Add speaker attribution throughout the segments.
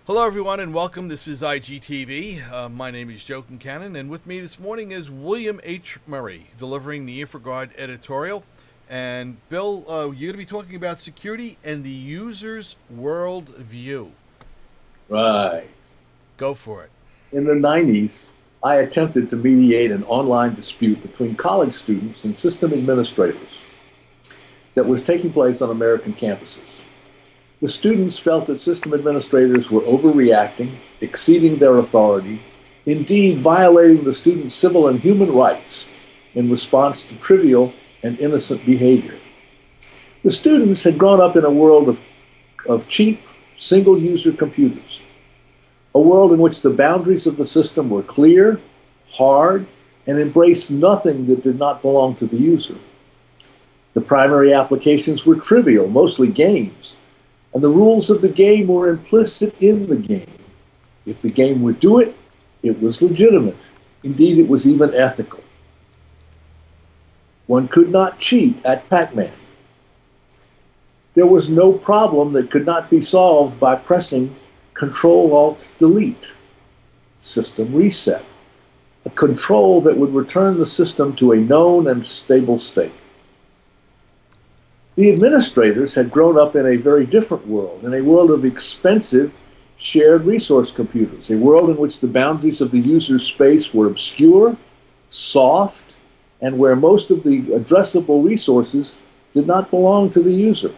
Speaker 1: Hello, everyone, and welcome. This is IGTV. My name is Joe Kincannon, and with me this morning is William H. Murray, delivering the InfoGuard editorial. And Bill, you're going to be talking about security and the user's world view.
Speaker 2: Right.
Speaker 1: Go for it.
Speaker 2: In the 90s, I attempted to mediate an online dispute between college students and system administrators that was taking place on American campuses. The students felt that system administrators were overreacting, exceeding their authority, indeed violating the students' civil and human rights in response to trivial and innocent behavior. The students had grown up in a world of cheap, single-user computers, a world in which the boundaries of the system were clear, hard, and embraced nothing that did not belong to the user. The primary applications were trivial, mostly games, and the rules of the game were implicit in the game. If the game would do it, it was legitimate. Indeed, it was even ethical. One could not cheat at Pac-Man. There was no problem that could not be solved by pressing Control-Alt-Delete. System reset. A control that would return the system to a known and stable state. The administrators had grown up in a very different world, in a world of expensive shared resource computers, a world in which the boundaries of the user's space were obscure, soft, and where most of the addressable resources did not belong to the user.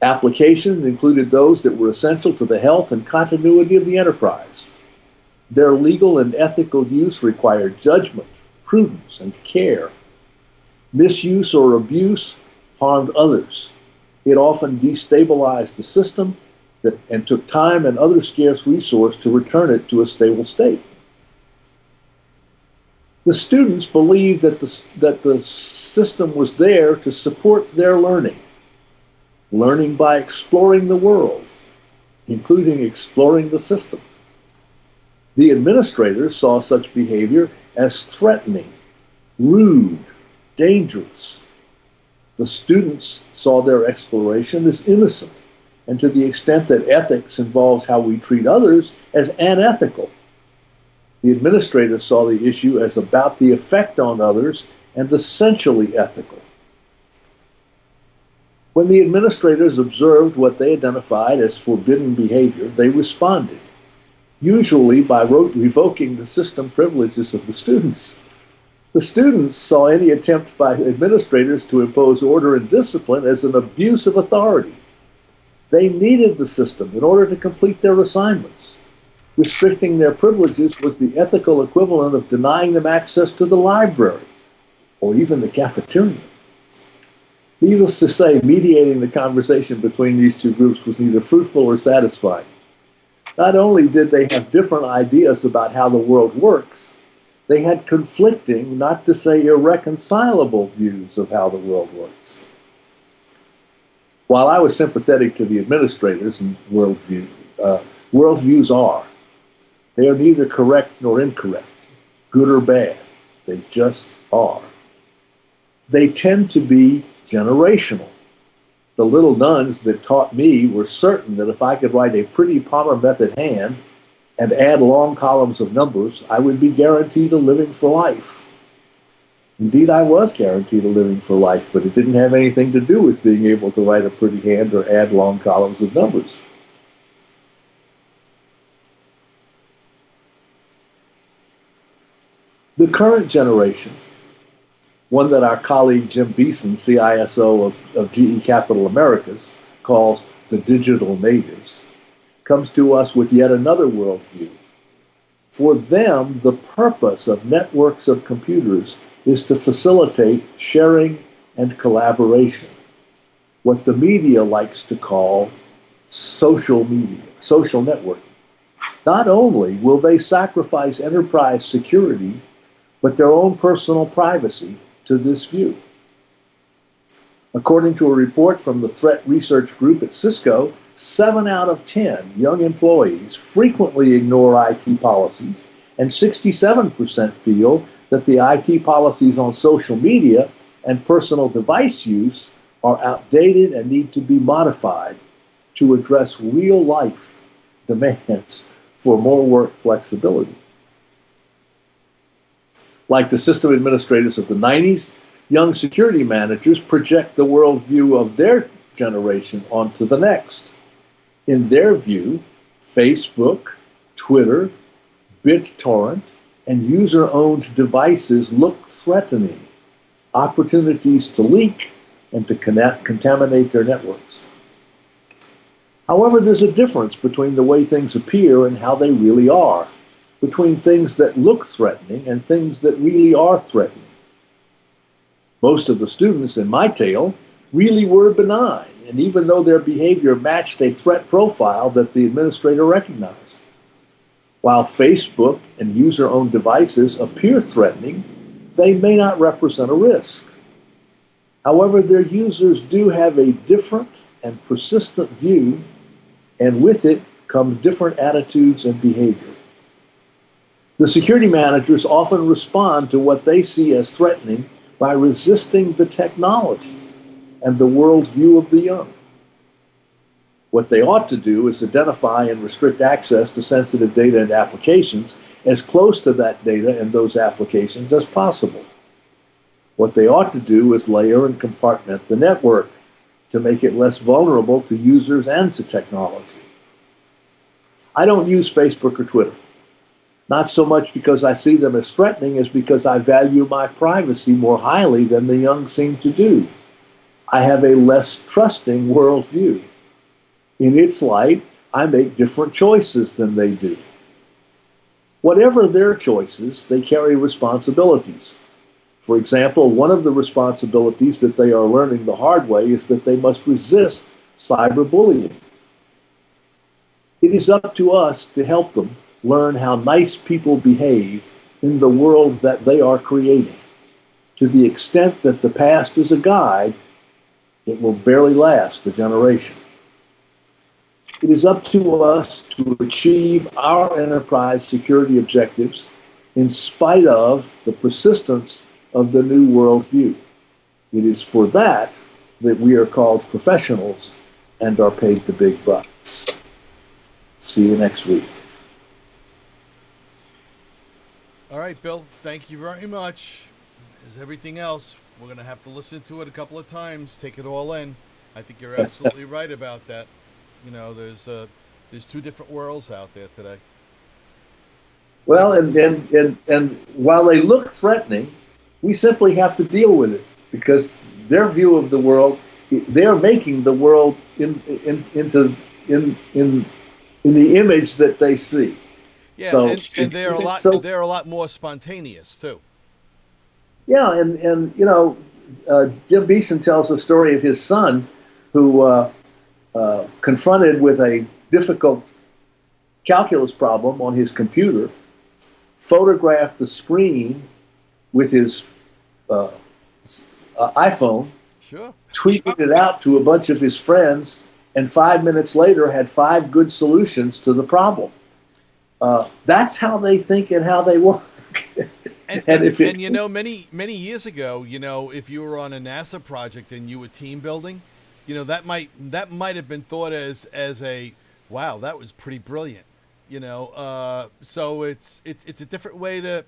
Speaker 2: Applications included those that were essential to the health and continuity of the enterprise. Their legal and ethical use required judgment, prudence, and care. Misuse or abuse harmed others. It often destabilized the system and took time and other scarce resource to return it to a stable state. The students believed that the system was there to support their learning by exploring the world, including exploring the system. The administrators saw such behavior as threatening, rude, dangerous. The students saw their exploration as innocent, and to the extent that ethics involves how we treat others, as unethical. The administrators saw the issue as about the effect on others and essentially ethical. When the administrators observed what they identified as forbidden behavior, they responded, usually by revoking the system privileges of the students. The students saw any attempt by administrators to impose order and discipline as an abuse of authority. They needed the system in order to complete their assignments. Restricting their privileges was the ethical equivalent of denying them access to the library or even the cafeteria. Needless to say, mediating the conversation between these two groups was neither fruitful or satisfying. Not only did they have different ideas about how the world works, they had conflicting, not to say irreconcilable, views of how the world works. While I was sympathetic to the administrators and worldviews are. They are neither correct nor incorrect, good or bad. They just are. They tend to be generational. The little nuns that taught me were certain that if I could write a pretty Palmer method hand and add long columns of numbers, I would be guaranteed a living for life. Indeed, I was guaranteed a living for life, but it didn't have anything to do with being able to write a pretty hand or add long columns of numbers. The current generation, one that our colleague Jim Beeson, CISO of GE Capital Americas, calls the digital natives, comes to us with yet another worldview. For them, the purpose of networks of computers is to facilitate sharing and collaboration, what the media likes to call social media, social networking. Not only will they sacrifice enterprise security, but their own personal privacy to this view. According to a report from the Threat Research Group at Cisco, 7 out of 10 young employees frequently ignore IT policies, and 67% feel that the IT policies on social media and personal device use are outdated and need to be modified to address real-life demands for more work flexibility. Like the system administrators of the 90s, young security managers project the worldview of their generation onto the next. In their view, Facebook, Twitter, BitTorrent, and user-owned devices look threatening, opportunities to leak and to contaminate their networks. However, there's a difference between the way things appear and how they really are, between things that look threatening and things that really are threatening. Most of the students in my tale really were benign, and even though their behavior matched a threat profile that the administrator recognized. While Facebook and user-owned devices appear threatening, they may not represent a risk. However, their users do have a different and persistent view, and with it come different attitudes and behavior. The security managers often respond to what they see as threatening by resisting the technology and the worldview of the young. What they ought to do is identify and restrict access to sensitive data and applications as close to that data and those applications as possible. What they ought to do is layer and compartment the network to make it less vulnerable to users and to technology. I don't use Facebook or Twitter, not so much because I see them as threatening as because I value my privacy more highly than the young seem to do. I have a less trusting worldview. In its light, I make different choices than they do. Whatever their choices, they carry responsibilities. For example, one of the responsibilities that they are learning the hard way is that they must resist cyberbullying. It is up to us to help them learn how nice people behave in the world that they are creating. To the extent that the past is a guide, it will barely last a generation. It is up to us to achieve our enterprise security objectives in spite of the persistence of the new worldview. It is for that that we are called professionals and are paid the big bucks. See you next week.
Speaker 1: All right, Bill, thank you very much. As everything else, we're going to have to listen to it a couple of times, take it all in. I think you're absolutely right about that. You know, there's two different worlds out there today.
Speaker 2: Well, and while they look threatening, we simply have to deal with it because their view of the world, they're making the world into the image that they see.
Speaker 1: Yeah,
Speaker 2: so,
Speaker 1: and they're a lot more spontaneous too.
Speaker 2: Yeah, and you know, Jim Beeson tells the story of his son who confronted with a difficult calculus problem on his computer, photographed the screen with his iPhone,
Speaker 1: sure,
Speaker 2: tweeted it out to a bunch of his friends, and 5 minutes later had 5 good solutions to the problem. That's how they think and how they work.
Speaker 1: And you know, many years ago, you know, if you were on a NASA project and you were team building, you know, that might have been thought as a wow, that was pretty brilliant. You know, so it's a different way to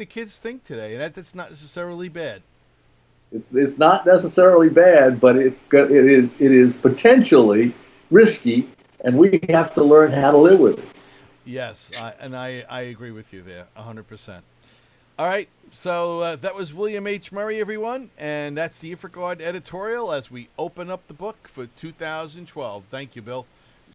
Speaker 1: kids think today, and that's not necessarily bad.
Speaker 2: It's not necessarily bad, but it is potentially risky, and we have to learn how to live with it.
Speaker 1: Yes, and I agree with you there, 100%. All right, so that was William H. Murray, everyone, and that's the InfraGard editorial as we open up the book for 2012. Thank you, Bill.